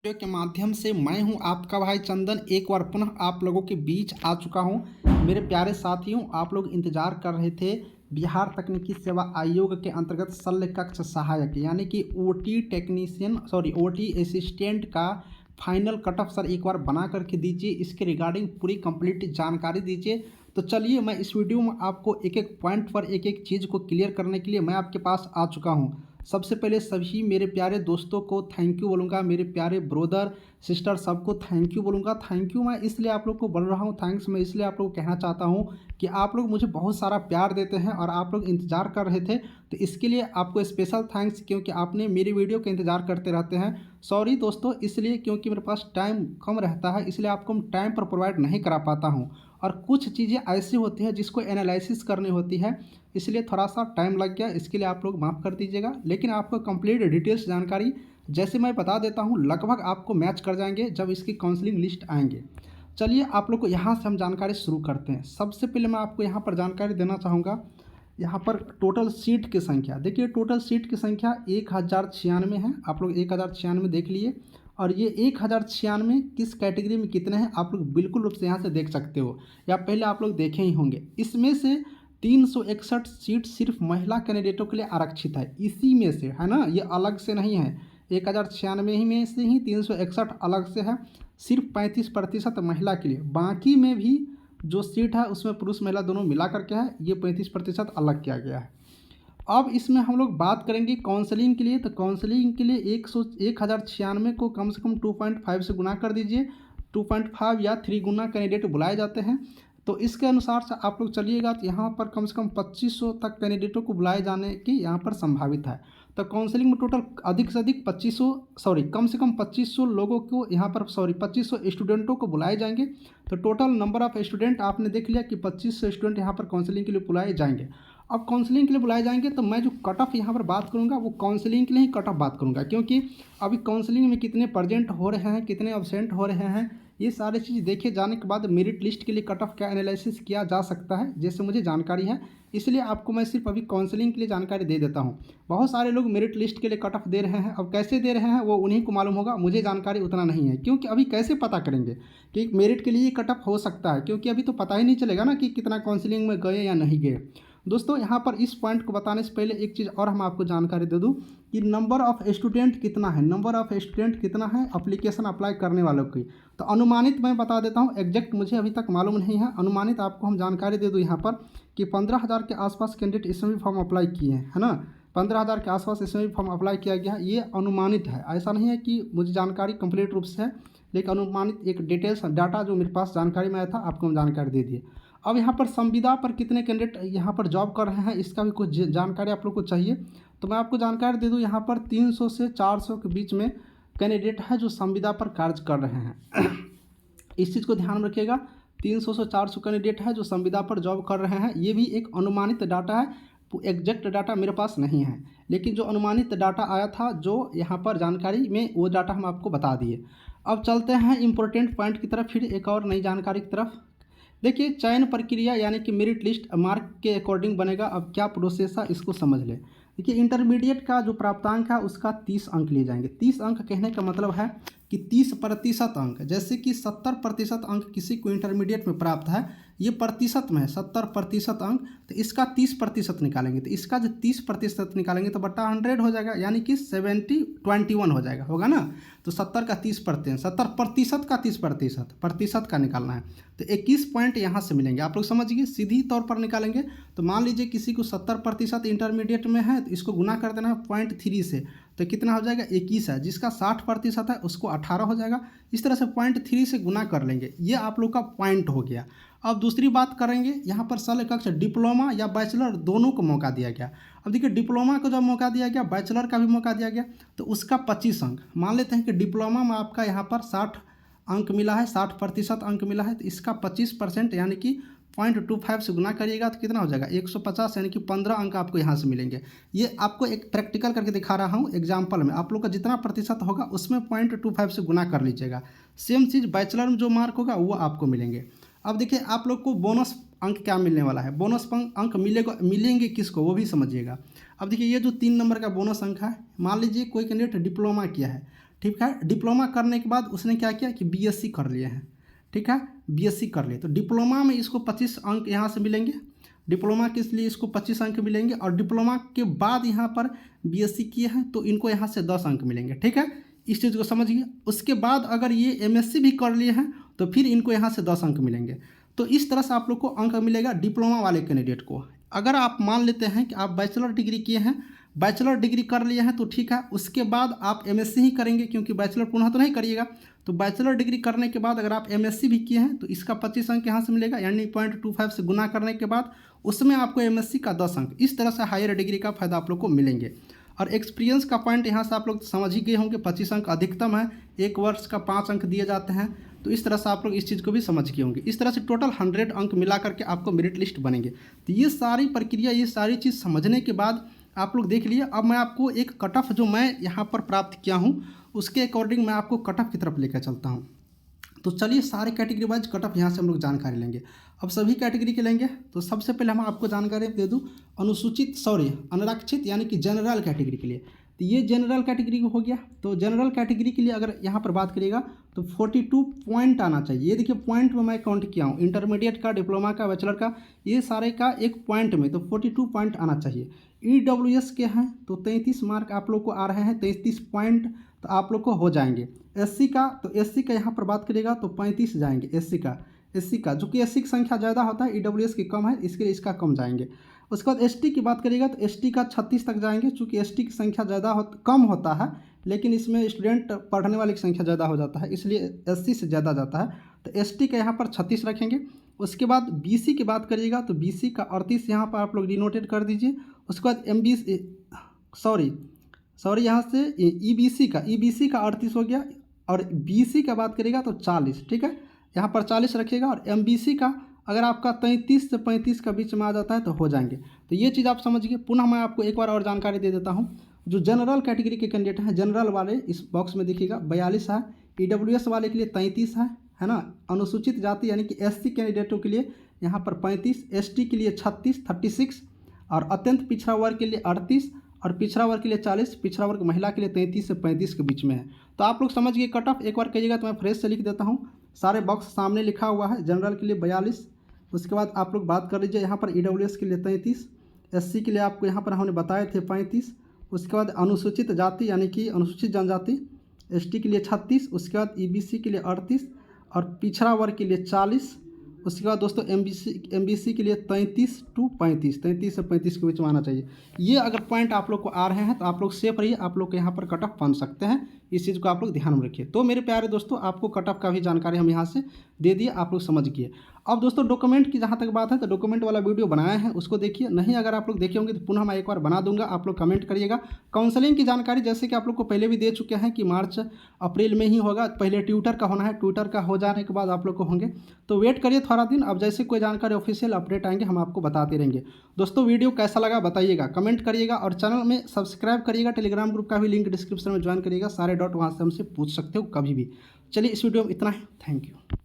Video के माध्यम से मैं हूं आपका भाई चंदन एक बार पुनः आप लोगों के बीच आ चुका हूं। मेरे प्यारे साथियों, आप लोग इंतजार कर रहे थे बिहार तकनीकी सेवा आयोग के अंतर्गत शल्य कक्ष सहायक यानी कि ओटी टेक्नीशियन ओटी असिस्टेंट का फाइनल कट ऑफ सर एक बार बना करके दीजिए। इसके रिगार्डिंग पूरी कंप्लीट जानकारी दीजिए। तो चलिए मैं इस वीडियो में आपको एक एक पॉइंट पर एक एक चीज़ को क्लियर करने के लिए मैं आपके पास आ चुका हूं। सबसे पहले सभी मेरे प्यारे दोस्तों को थैंक यू बोलूँगा, मेरे प्यारे ब्रदर सिस्टर सबको थैंक यू बोलूँगा। थैंक यू मैं इसलिए आप लोग को बोल रहा हूँ, थैंक्स मैं इसलिए आप लोग को कहना चाहता हूँ कि आप लोग मुझे बहुत सारा प्यार देते हैं और आप लोग इंतज़ार कर रहे थे, तो इसके लिए आपको स्पेशल थैंक्स, क्योंकि आपने मेरी वीडियो का इंतज़ार करते रहते हैं। सॉरी दोस्तों, इसलिए क्योंकि मेरे पास टाइम कम रहता है, इसलिए आपको हम टाइम पर प्रोवाइड नहीं करा पाता हूँ और कुछ चीज़ें ऐसी होती हैं जिसको एनालिसिस करनी होती है, इसलिए थोड़ा सा टाइम लग गया। इसके लिए आप लोग माफ़ कर दीजिएगा, लेकिन आपको कंप्लीट डिटेल्स जानकारी जैसे मैं बता देता हूँ लगभग आपको मैच कर जाएंगे जब इसकी काउंसलिंग लिस्ट आएंगे। चलिए आप लोग को यहाँ से हम जानकारी शुरू करते हैं। सबसे पहले मैं आपको यहाँ पर जानकारी देना चाहूँगा, यहाँ पर टोटल सीट की संख्या देखिए। टोटल सीट की संख्या 1096 है। आप लोग 1096 देख लिए, और ये 1096 किस कैटेगरी में कितने हैं आप लोग बिल्कुल रूप से यहाँ से देख सकते हो, या पहले आप लोग देखे ही होंगे। इसमें से 361 सीट सिर्फ महिला कैंडिडेटों के लिए आरक्षित है, इसी में से है ना, ये अलग से नहीं है। 1096 ही में से ही 361 अलग से है, सिर्फ 35% महिला के लिए। बाकी में भी जो सीट है उसमें पुरुष महिला दोनों मिला करके है, ये 35% अलग किया गया है। अब इसमें हम लोग बात करेंगे काउंसलिंग के लिए, तो काउंसलिंग के लिए 1096 को कम से कम 2.5 से गुना कर दीजिए। 2.5 या 3 गुना कैंडिडेट बुलाए जाते हैं। तो इसके अनुसार से आप लोग चलिएगा तो यहाँ पर कम से कम 2500 तक कैंडिडेटों को बुलाए जाने की यहाँ पर संभावित है। तो काउंसलिंग में टोटल अधिक से अधिक कम से कम 2500 लोगों को यहाँ पर 2500 स्टूडेंटों को बुलाए जाएंगे। तो टोटल नंबर ऑफ स्टूडेंट आपने देख लिया कि 2500 स्टूडेंट यहाँ पर काउंसलिंग के लिए बुलाए जाएंगे। अब काउंसलिंग के लिए बुलाए जाएंगे तो मैं जो कट ऑफ यहाँ पर बात करूँगा वो काउंसलिंग के लिए ही कट ऑफ बात करूँगा, क्योंकि अभी काउंसलिंग में कितने प्रेजेंट हो रहे हैं, कितने अब्सेंट हो रहे हैं, ये सारी चीज़ देखे जाने के बाद मेरिट लिस्ट के लिए कट ऑफ का एनालिसिस किया जा सकता है, जैसे मुझे जानकारी है। इसलिए आपको मैं सिर्फ अभी काउंसलिंग के लिए जानकारी दे देता हूँ। बहुत सारे लोग मेरिट लिस्ट के लिए कट ऑफ दे रहे हैं, अब कैसे दे रहे हैं वो उन्हीं को मालूम होगा, मुझे जानकारी उतना नहीं है। क्योंकि अभी कैसे पता करेंगे कि मेरिट के लिए कट ऑफ हो सकता है, क्योंकि अभी तो पता ही नहीं चलेगा ना कि कितना काउंसलिंग में गए या नहीं गए। दोस्तों यहाँ पर इस पॉइंट को बताने से पहले एक चीज़ और हम आपको जानकारी दे दूँ कि नंबर ऑफ़ स्टूडेंट कितना है, नंबर ऑफ़ स्टूडेंट कितना है एप्लीकेशन अप्लाई करने वालों की। तो अनुमानित मैं बता देता हूँ, एग्जैक्ट मुझे अभी तक मालूम नहीं है, अनुमानित आपको हम जानकारी दे दूँ यहाँ पर कि 15,000 के आसपास कैंडिडेट इसमें भी फॉर्म अप्लाई किए हैं, है ना। 15,000 के आसपास इसमें भी फॉर्म अप्लाई किया गया है, ये अनुमानित है, ऐसा नहीं है कि मुझे जानकारी कंप्लीट रूप से है, लेकिन अनुमानित एक डिटेल्स डाटा जो मेरे पास जानकारी में आया था आपको हम जानकारी दे दिए। अब यहाँ पर संविदा पर कितने कैंडिडेट यहाँ पर जॉब कर रहे हैं इसका भी कुछ जानकारी आप लोग को चाहिए, तो मैं आपको जानकारी दे दूँ। यहाँ पर 300 से 400 के बीच में कैंडिडेट है जो संविदा पर कार्य कर रहे हैं। इस चीज़ को ध्यान रखिएगा, 300 से 400 कैंडिडेट है जो संविदा पर जॉब कर रहे हैं। ये भी एक अनुमानित डाटा है, एग्जैक्ट डाटा मेरे पास नहीं है, लेकिन जो अनुमानित डाटा आया था जो यहाँ पर जानकारी में, वो डाटा हम आपको बता दिए। अब चलते हैं इम्पोर्टेंट पॉइंट की तरफ, फिर एक और नई जानकारी की तरफ। देखिए चयन प्रक्रिया यानी कि मेरिट लिस्ट मार्क के अकॉर्डिंग बनेगा। अब क्या प्रोसेस है इसको समझ लें। देखिए इंटरमीडिएट का जो प्राप्तांक है उसका 30 अंक लिए जाएंगे। 30 अंक कहने का मतलब है कि 30% अंक, जैसे कि 70% अंक किसी को इंटरमीडिएट में प्राप्त है, ये प्रतिशत में है 70% अंक, तो इसका 30% निकालेंगे, तो इसका जो 30% निकालेंगे तो बटा 100 हो जाएगा, यानी कि 70/21 हो जाएगा, होगा ना। तो 70 का 30%, 70% का 30% का निकालना है, तो 21 पॉइंट यहाँ से मिलेंगे। आप लोग समझिए, सीधी तौर पर निकालेंगे तो मान लीजिए किसी को 70% इंटरमीडिएट में है तो इसको गुना कर देना है 0.3 से, तो कितना हो जाएगा 21 है। जिसका 60% है उसको 18 हो जाएगा। इस तरह से 0.3 से गुना कर लेंगे, ये आप लोग का पॉइंट हो गया। अब दूसरी बात करेंगे, यहाँ पर शल्य कक्ष डिप्लोमा या बैचलर दोनों को मौका दिया गया। अब देखिए डिप्लोमा को जब मौका दिया गया, बैचलर का भी मौका दिया गया, तो उसका 25 अंक मान लेते हैं कि डिप्लोमा में आपका यहाँ पर 60 अंक मिला है, 60% अंक मिला है, तो इसका 25% यानी कि 0.25 से गुना करिएगा तो कितना हो जाएगा 150, यानी कि 15 अंक आपको यहाँ से मिलेंगे। ये आपको एक प्रैक्टिकल करके दिखा रहा हूँ एग्जाम्पल में, आप लोग का जितना प्रतिशत होगा उसमें 0.25 से गुना कर लीजिएगा। सेम चीज़ बैचलर में जो मार्क होगा वो आपको मिलेंगे। अब देखिए आप लोग को बोनस अंक क्या मिलने वाला है, बोनस अंक मिलेंगे किसको वो भी समझिएगा। अब देखिए ये जो 3 नंबर का बोनस अंक है, मान लीजिए कोई कैंडिडेट डिप्लोमा किया है ठीक है। डिप्लोमा करने के बाद उसने क्या किया कि बीएससी कर लिए हैं, ठीक है, बीएससी कर लिए। तो डिप्लोमा में इसको 25 अंक यहाँ से मिलेंगे, डिप्लोमा के लिए इसको 25 अंक मिलेंगे, और डिप्लोमा के बाद यहाँ पर बीएससी किए हैं तो इनको यहाँ से 10 अंक मिलेंगे, ठीक है। इस चीज़ को समझिए। उसके बाद अगर ये एमएससी भी कर लिए हैं तो फिर इनको यहाँ से 10 अंक मिलेंगे। तो इस तरह से आप लोग को अंक मिलेगा डिप्लोमा वाले कैंडिडेट को। अगर आप मान लेते हैं कि आप बैचलर डिग्री किए हैं, बैचलर डिग्री कर लिए हैं तो ठीक है, उसके बाद आप एमएससी ही करेंगे क्योंकि बैचलर पुनः तो नहीं करिएगा। तो बैचलर डिग्री करने के बाद अगर आप एमएससी भी किए हैं तो इसका 25 अंक यहाँ से मिलेगा, यानी 0.25 से गुना करने के बाद उसमें आपको एमएससी का 10 अंक। इस तरह से हायर डिग्री का फायदा आप लोग को मिलेंगे। और एक्सपीरियंस का पॉइंट यहाँ से आप लोग समझ ही गए होंगे, 25 अंक अधिकतम है, 1 वर्ष का 5 अंक दिए जाते हैं। तो इस तरह से आप लोग इस चीज़ को भी समझ गए होंगे। इस तरह से टोटल 100 अंक मिला करके आपको मेरिट लिस्ट बनेंगे। तो ये सारी प्रक्रिया, ये सारी चीज़ समझने के बाद आप लोग देख लिए। अब मैं आपको एक कट ऑफ जो मैं यहाँ पर प्राप्त किया हूँ उसके अकॉर्डिंग मैं आपको कट ऑफ की तरफ लेकर चलता हूँ। तो चलिए सारे कैटेगरी वाइज कट ऑफ यहाँ से हम लोग जानकारी लेंगे। अब सभी कैटेगरी के लेंगे। तो सबसे पहले हम आपको जानकारी दे दूँ अनारक्षित यानी कि जनरल कैटेगरी के लिए। तो ये जनरल कैटेगरी हो गया। तो जनरल कैटेगरी के लिए अगर यहाँ पर बात करिएगा तो 42 पॉइंट आना चाहिए। ये देखिए पॉइंट में मैं काउंट किया हूँ, इंटरमीडिएट का, डिप्लोमा का, बैचलर का, ये सारे का एक पॉइंट में, तो 42 पॉइंट आना चाहिए। EWS के हैं तो 33 मार्क आप लोग को आ रहे हैं, 33 पॉइंट तो आप लोग को हो जाएंगे। SC का, तो SC का यहाँ पर बात करिएगा तो 35 जाएंगे। SC का जो कि SC की संख्या ज़्यादा होता है, EWS की कम है, इसके लिए इसका कम जाएंगे। उसके बाद ST की बात करिएगा तो ST का 36 तक जाएंगे, चूँकि ST की संख्या कम होता है, लेकिन इसमें स्टूडेंट पढ़ने वाले की संख्या ज़्यादा हो जाता है, इसलिए SC से ज़्यादा जाता है। तो ST का यहाँ पर 36 रखेंगे। उसके बाद BC की बात करिएगा तो BC का 38 यहाँ पर आप लोग डिनोटेड कर दीजिए। उसके बाद यहाँ से EBC का 38 हो गया, और BC का बात करिएगा तो 40, ठीक है, यहाँ पर 40 रखिएगा। और MBC का अगर आपका 33 से 35 का बीच में आ जाता है तो हो जाएंगे। तो ये चीज़ आप समझिए। पुनः मैं आपको एक बार और जानकारी दे देता हूँ। जो जनरल कैटेगरी के कैंडिडेट हैं, जनरल वाले इस बॉक्स में देखिएगा 42 है, EWS वाले के लिए 33 है ना। अनुसूचित जाति यानी कि SC कैंडिडेटों के लिए यहाँ पर 35, ST के लिए 36, और अत्यंत पिछड़ा वर्ग के लिए 38, और पिछड़ा वर्ग के लिए 40, पिछड़ा वर्ग महिला के लिए 33 से 35 के बीच में है। तो आप लोग समझ गए कट ऑफ। एक बार कहिएगा तो मैं फ्रेश से लिख देता हूँ। सारे बॉक्स सामने लिखा हुआ है। जनरल के लिए 42, उसके बाद आप लोग बात कर लीजिए यहाँ पर EWS के लिए 33, SC के लिए आपको यहाँ पर हमने बताए थे 35, उसके बाद अनुसूचित जाति यानी कि अनुसूचित जनजाति ST के लिए 36, उसके बाद EBC के लिए 38, और पिछड़ा वर्ग के लिए 40। उसके बाद दोस्तों MBC के लिए 33 से 35 के बीच में आना चाहिए। ये अगर पॉइंट आप लोग को आ रहे हैं तो आप लोग सेफ रहिए, आप लोग के यहाँ पर कट ऑफ बन सकते हैं। इस चीज़ को आप लोग ध्यान में रखिए। तो मेरे प्यारे दोस्तों, आपको कट ऑफ का भी जानकारी हम यहाँ से दे दिए, आप लोग समझ गए। अब दोस्तों डॉक्यूमेंट की जहाँ तक बात है तो डॉक्यूमेंट वाला वीडियो बनाया है, उसको देखिए। नहीं अगर आप लोग देखे होंगे तो पुनः मैं एक बार बना दूंगा, आप लोग कमेंट करिएगा। काउंसलिंग की जानकारी जैसे कि आप लोग को पहले भी दे चुके हैं कि मार्च अप्रैल में ही होगा। पहले ट्विटर का होना है, ट्विटर का हो जाने के बाद आप लोग को होंगे। तो वेट करिए थोड़ा दिन। अब जैसे कोई जानकारी ऑफिशियल अपडेट आएंगे हम आपको बताते रहेंगे। दोस्तों वीडियो कैसा लगा बताइएगा, कमेंट करिएगा, और चैनल में सब्सक्राइब करिएगा। टेलीग्राम ग्रुप का भी लिंक डिस्क्रिप्शन में ज्वाइन करिएगा। सारे डाउट वहाँ से हमसे पूछ सकते हो कभी भी। चलिए इस वीडियो में इतना ही। Thank you.